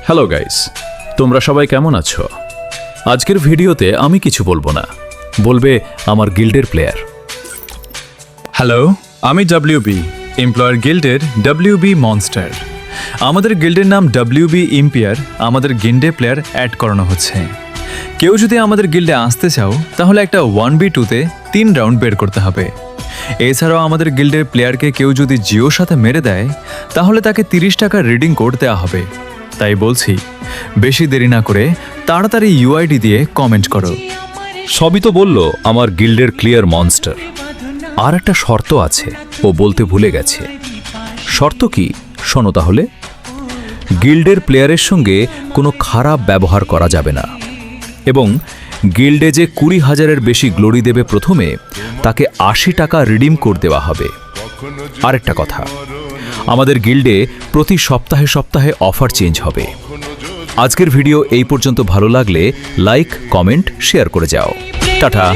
Hello guys, তোমরা সবাই কেমন আছো? আজকের ভিডিওতে আমি কিছু বলবো না, বলবে আমার গিল্ডের প্লেয়ার। হ্যালো, আমি ডব্লিউবি এমপ্লয়ার গিল্ডের ডব্লিউবি মনস্টার। আমাদের গিল্ডের নাম ডব্লিউবি ইম্পিয়ার। আমাদের গিল্ডে প্লেয়ার অ্যাড করানো হচ্ছে। কেউ যদি আমাদের গিল্ডে আসতে চাও তাহলে একটা 1v2-তে 3 রাউন্ড বের করতে হবে। এছাড়াও আমাদের গিল্ডের প্লেয়ারকে কেউ যদি জিওর সাথে মেরে দেয় তাহলে তাকে 30 টাকার রিডিং কোড দেওয়া হবে। তাই বলছি, বেশি দেরি না করে তাড়াতাড়ি ইউআইডি দিয়ে কমেন্ট করো। সবই তো বলল আমার গিল্ডের ক্লিয়ার মনস্টার। আর একটা শর্ত আছে, ও বলতে ভুলে গেছে। শর্ত কি শোনো তাহলে। গিল্ডের প্লেয়ারের সঙ্গে কোনো খারাপ ব্যবহার করা যাবে না, এবং গিল্ডে যে 20,000-এর বেশি গ্লোরি দেবে প্রথমে, তাকে 80 টাকা রিডিম কোড দেওয়া হবে। আরেকটা কথা, আমাদের গিল্ডে প্রতি সপ্তাহে সপ্তাহে অফার চেঞ্জ হবে। আজকের ভিডিও এই পর্যন্ত ভালো লাগলে লাইক, কমেন্ট, শেয়ার করে যাও। টাটা।